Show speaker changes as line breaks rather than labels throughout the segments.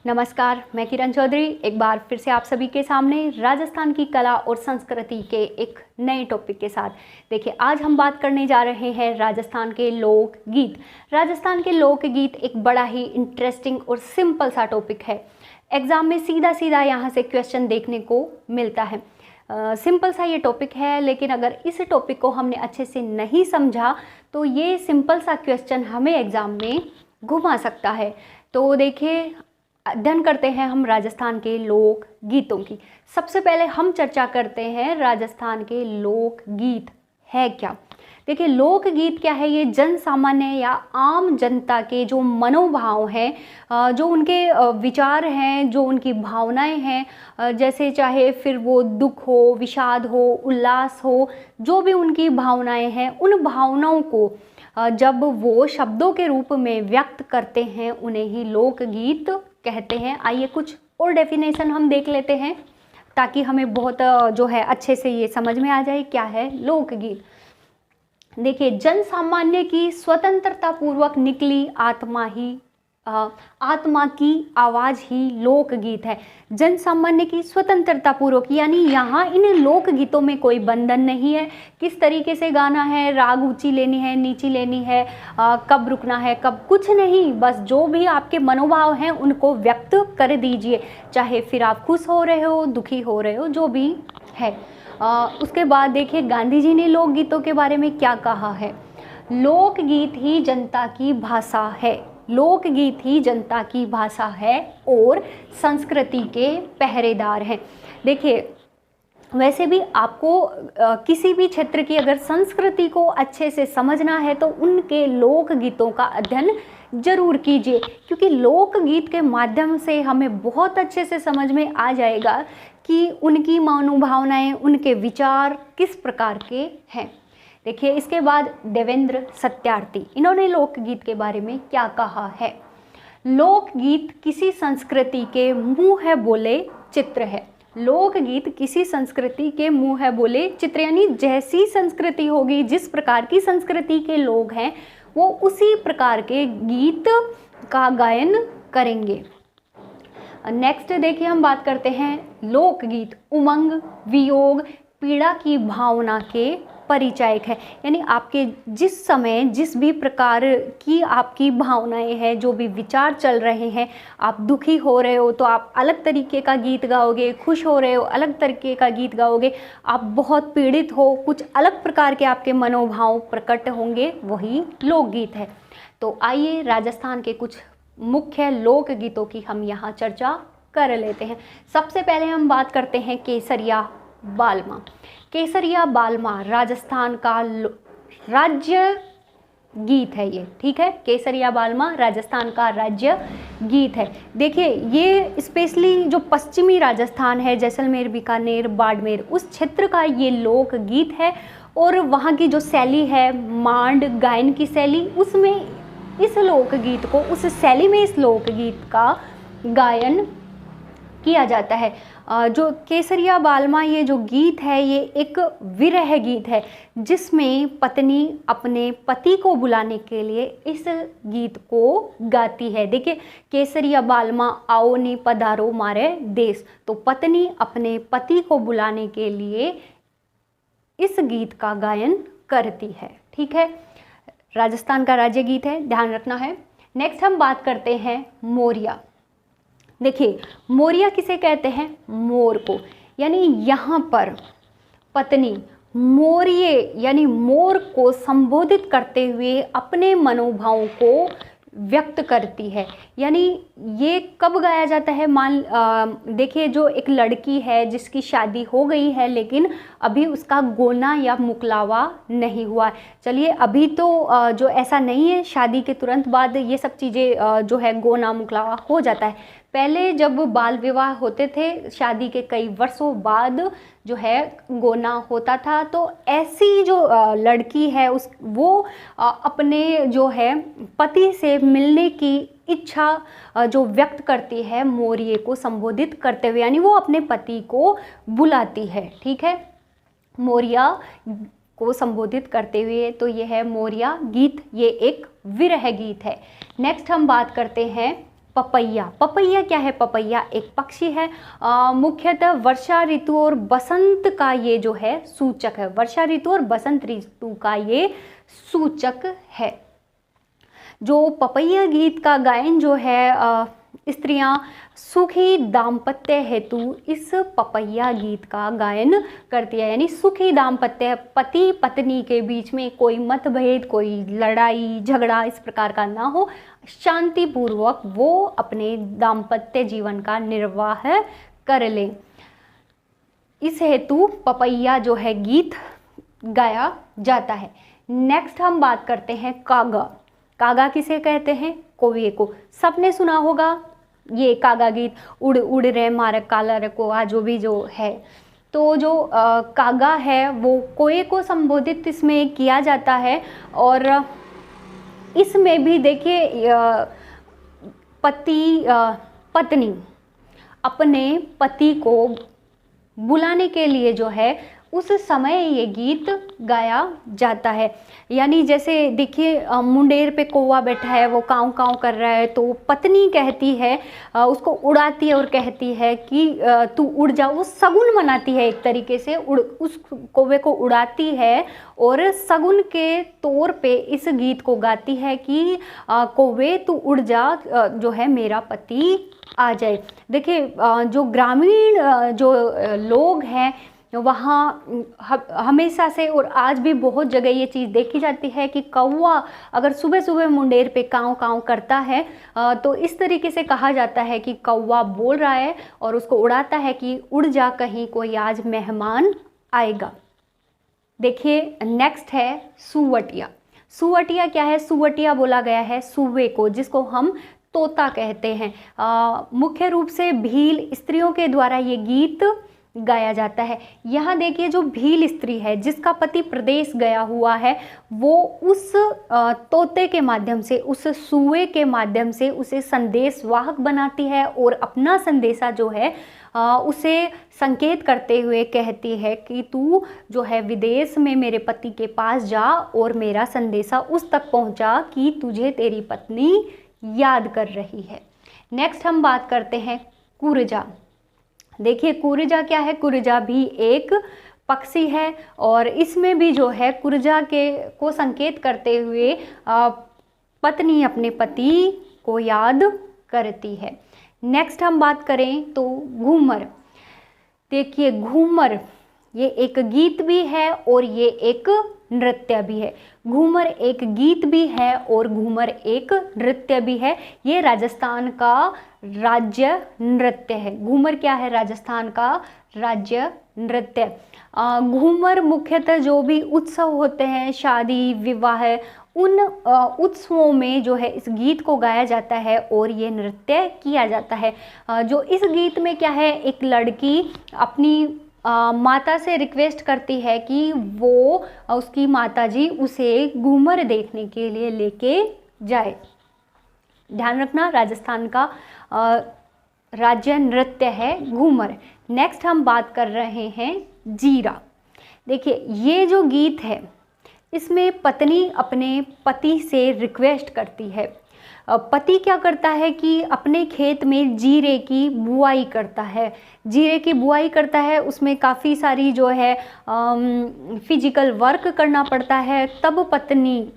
नमस्कार, मैं किरण चौधरी एक बार फिर से आप सभी के सामने राजस्थान की कला और संस्कृति के एक नए टॉपिक के साथ। देखिए, आज हम बात करने जा रहे हैं राजस्थान के लोकगीत। राजस्थान के लोकगीत एक बड़ा ही इंटरेस्टिंग और सिंपल सा टॉपिक है। एग्ज़ाम में सीधा सीधा यहाँ से क्वेश्चन देखने को मिलता है। सिंपल सा ये टॉपिक है, लेकिन अगर इस टॉपिक को हमने अच्छे से नहीं समझा तो ये सिंपल सा क्वेश्चन हमें एग्ज़ाम में घुमा सकता है। तो देखिए, अध्ययन करते हैं हम राजस्थान के लोक गीतों की। सबसे पहले हम चर्चा करते हैं राजस्थान के लोक गीत है क्या। देखिए, लोक गीत क्या है? ये जन सामान्य या आम जनता के जो मनोभाव हैं, जो उनके विचार हैं, जो उनकी भावनाएं हैं, जैसे चाहे फिर वो दुख हो, विषाद हो, उल्लास हो, जो भी उनकी भावनाएं हैं, उन भावनाओं को जब वो शब्दों के रूप में व्यक्त करते हैं उन्हें ही लोकगीत कहते हैं। आइए कुछ और डेफिनेशन हम देख लेते हैं ताकि हमें बहुत जो है अच्छे से ये समझ में आ जाए क्या है लोकगीत। देखिए, जन सामान्य की स्वतंत्रता पूर्वक निकली आत्मा की आवाज़ ही लोकगीत है। जन सामान्य की स्वतंत्रता पूर्वक, यानी यहाँ इन लोकगीतों में कोई बंधन नहीं है। किस तरीके से गाना है, राग ऊंची लेनी है, नीची लेनी है, कब रुकना है, कब, कुछ नहीं। बस जो भी आपके मनोभाव हैं उनको व्यक्त कर दीजिए, चाहे फिर आप खुश हो रहे हो, दुखी हो रहे हो, जो भी है। उसके बाद देखिए, गांधी जी ने लोकगीतों के बारे में क्या कहा है। लोकगीत ही जनता की भाषा है। लोकगीत ही जनता की भाषा है और संस्कृति के पहरेदार हैं। देखिए, वैसे भी आपको किसी भी क्षेत्र की अगर संस्कृति को अच्छे से समझना है तो उनके लोकगीतों का अध्ययन जरूर कीजिए, क्योंकि लोकगीत के माध्यम से हमें बहुत अच्छे से समझ में आ जाएगा कि उनकी मनोभावनाएं, उनके विचार किस प्रकार के हैं। देखिए, इसके बाद देवेंद्र सत्यार्थी, इन्होंने लोकगीत के बारे में क्या कहा है। लोकगीत किसी संस्कृति के मुँह है बोले चित्र है। लोकगीत किसी संस्कृति के मुँह है बोले चित्र, यानी जैसी संस्कृति होगी, जिस प्रकार की संस्कृति के लोग हैं, वो उसी प्रकार के गीत का गायन करेंगे। नेक्स्ट देखिए, हम बात करते हैं लोकगीत उमंग, वियोग, पीड़ा की भावना के परिचायक है। यानी आपके जिस समय जिस भी प्रकार की आपकी भावनाएं हैं, जो भी विचार चल रहे हैं, आप दुखी हो रहे हो तो आप अलग तरीके का गीत गाओगे, खुश हो रहे हो अलग तरीके का गीत गाओगे, आप बहुत पीड़ित हो, कुछ अलग प्रकार के आपके मनोभाव प्रकट होंगे, वही लोकगीत है। तो आइए राजस्थान के कुछ मुख्य लोकगीतों की हम यहाँ चर्चा कर लेते हैं। सबसे पहले हम बात करते हैं केसरिया बालमा। केसरिया बालमा राजस्थान का राज्य गीत है ये, ठीक है। केसरिया बालमा राजस्थान का राज्य गीत है। देखिए, ये स्पेशली जो पश्चिमी राजस्थान है, जैसलमेर, बीकानेर, बाड़मेर, उस क्षेत्र का ये लोक गीत है। और वहाँ की जो शैली है, मांड गायन की शैली, उसमें इस लोकगीत को, उस शैली में इस लोकगीत का गायन किया जाता है। जो केसरिया बालमा ये जो गीत है, ये एक विरह गीत है, जिसमें पत्नी अपने पति को बुलाने के लिए इस गीत को गाती है। देखिए, केसरिया बालमा आओ नी पधारो मारे देश, तो पत्नी अपने पति को बुलाने के लिए इस गीत का गायन करती है, ठीक है। राजस्थान का राज्य गीत है, ध्यान रखना है। नेक्स्ट हम बात करते हैं मोरिया। देखिए, मोरिया किसे कहते हैं? मोर को। यानी यहाँ पर पत्नी मोरिये यानी मोर को संबोधित करते हुए अपने मनोभावों को व्यक्त करती है। यानी ये कब गाया जाता है? देखिए, जो एक लड़की है जिसकी शादी हो गई है, लेकिन अभी उसका गोना या मुकलावा नहीं हुआ है। चलिए, अभी तो जो ऐसा नहीं है, शादी के तुरंत बाद ये सब चीज़ें जो है गोना मुकलावा हो जाता है। पहले जब बाल विवाह होते थे, शादी के कई वर्षों बाद जो है गोना होता था। तो ऐसी जो लड़की है वो अपने जो है पति से मिलने की इच्छा जो व्यक्त करती है मोरिये को संबोधित करते हुए, यानी वो अपने पति को बुलाती है, ठीक है, मोरिया को संबोधित करते हुए। तो ये है मोरिया गीत, ये एक विरह गीत है। नेक्स्ट हम बात करते हैं पपैया। पपैया क्या है? पपैया एक पक्षी है, मुख्यतः वर्षा ऋतु और बसंत का ये जो है सूचक है। वर्षा ऋतु और बसंत ऋतु का ये सूचक है। जो पपैया गीत का गायन जो है स्त्रियां सुखी दाम्पत्य हेतु इस पपैया गीत का गायन करती है। यानी सुखी दाम्पत्य, पति पत्नी के बीच में कोई मतभेद, कोई लड़ाई झगड़ा इस प्रकार का ना हो, शांतिपूर्वक वो अपने दाम्पत्य जीवन का निर्वाह कर ले, इस हेतु पपैया जो है गीत गाया जाता है। नेक्स्ट हम बात करते हैं कागा। कागा किसे कहते हैं? कौवे को। सबने सुना होगा ये कागा गीत, उड़ उड़ रे मारक काला रे कोआ, जो भी जो है। तो जो कागा है वो कोए को संबोधित इसमें किया जाता है। और इसमें भी देखिए पति पत्नी अपने पति को बुलाने के लिए जो है उस समय ये गीत गाया जाता है। यानी जैसे देखिए मुंडेर पे कौवा बैठा है, वो काँव काँव कर रहा है, तो पत्नी कहती है, उसको उड़ाती है और कहती है कि तू उड़ जा। वो शगुन मनाती है एक तरीके से, उस कौवे को उड़ाती है और शगुन के तौर पे इस गीत को गाती है कि कौवे तू उड़ जा, जो है मेरा पति आ जाए। देखिए जो ग्रामीण जो लोग हैं वहाँ हमेशा से और आज भी बहुत जगह ये चीज़ देखी जाती है कि कौवा अगर सुबह सुबह मुंडेर पे काँव काँव करता है तो इस तरीके से कहा जाता है कि कौवा बोल रहा है और उसको उड़ाता है कि उड़ जा, कहीं कोई आज मेहमान आएगा। देखिए नेक्स्ट है सुवटिया। सुवटिया क्या है? सुवटिया बोला गया है सुवे को, जिसको हम तोता कहते हैं। मुख्य रूप से भील स्त्रियों के द्वारा ये गीत गाया जाता है। यहाँ देखिए जो भील स्त्री है जिसका पति प्रदेश गया हुआ है, वो उस तोते के माध्यम से, उस सुए के माध्यम से उसे संदेश वाहक बनाती है और अपना संदेशा जो है उसे संकेत करते हुए कहती है कि तू जो है विदेश में मेरे पति के पास जा और मेरा संदेशा उस तक पहुँचा कि तुझे तेरी पत्नी याद कर रही है। नेक्स्ट हम बात करते हैं कुरजा। देखिए कुरजा क्या है? कुरजा भी एक पक्षी है और इसमें भी जो है कुरजा को संकेत करते हुए पत्नी अपने पति को याद करती है। नेक्स्ट हम बात करें तो घूमर। देखिए घूमर ये एक गीत भी है और ये एक नृत्य भी है। घूमर एक गीत भी है और घूमर एक नृत्य भी है। ये राजस्थान का राज्य नृत्य है। घूमर क्या है? राजस्थान का राज्य नृत्य। घूमर मुख्यतः जो भी उत्सव होते हैं, शादी विवाह, उन उत्सवों में जो है इस गीत को गाया जाता है और ये नृत्य किया जाता है। जो इस गीत में क्या है, एक लड़की अपनी माता से रिक्वेस्ट करती है कि वो उसकी माताजी उसे घूमर देखने के लिए लेके जाए। ध्यान रखना राजस्थान का राज्य नृत्य है घूमर। नेक्स्ट हम बात कर रहे हैं जीरा। देखिए ये जो गीत है इसमें पत्नी अपने पति से रिक्वेस्ट करती है। पति क्या करता है कि अपने खेत में जीरे की बुआई करता है। जीरे की बुआई करता है, उसमें काफ़ी सारी जो है फिजिकल वर्क करना पड़ता है। तब पत्नी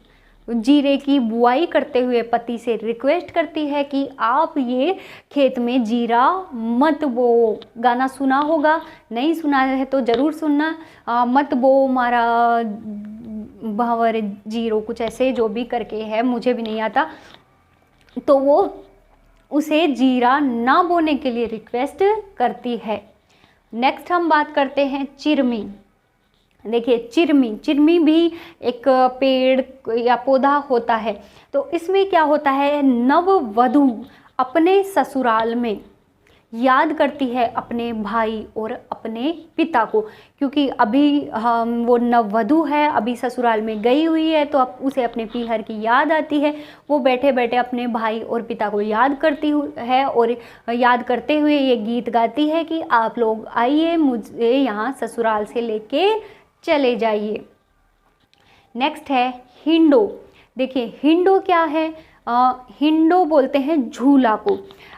जीरे की बुआई करते हुए पति से रिक्वेस्ट करती है कि आप ये खेत में जीरा मत बो। गाना सुना होगा, नहीं सुना है तो ज़रूर सुनना। मत बो मारा भावर जीरो, कुछ ऐसे जो भी करके है, मुझे भी नहीं आता। तो वो उसे जीरा ना बोने के लिए रिक्वेस्ट करती है। नेक्स्ट हम बात करते हैं चिरमी। देखिए चिरमी भी एक पेड़ या पौधा होता है। तो इसमें क्या होता है, नववधू अपने ससुराल में याद करती है अपने भाई और अपने पिता को, क्योंकि अभी वो नववधू है, अभी ससुराल में गई हुई है, तो अब उसे अपने पीहर की याद आती है। वो बैठे बैठे अपने भाई और पिता को याद करती है और याद करते हुए ये गीत गाती है कि आप लोग आइए, मुझे यहाँ ससुराल से लेके चले जाइए। नेक्स्ट है हिंडो। देखिए हिंडो क्या है, हिंडो बोलते हैं झूला को।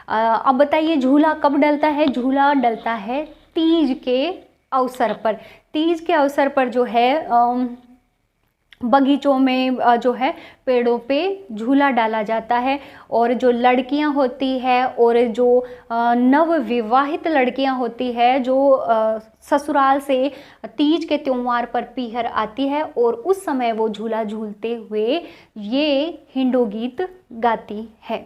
अब बताइए झूला कब डलता है? झूला डलता है तीज के अवसर पर। तीज के अवसर पर जो है बगीचों में जो है पेड़ों पे झूला डाला जाता है। और जो लड़कियां होती है और जो नव विवाहित लड़कियां होती है, जो ससुराल से तीज के त्योहार पर पीहर आती है, और उस समय वो झूला झूलते हुए ये हिंडो गीत गाती है।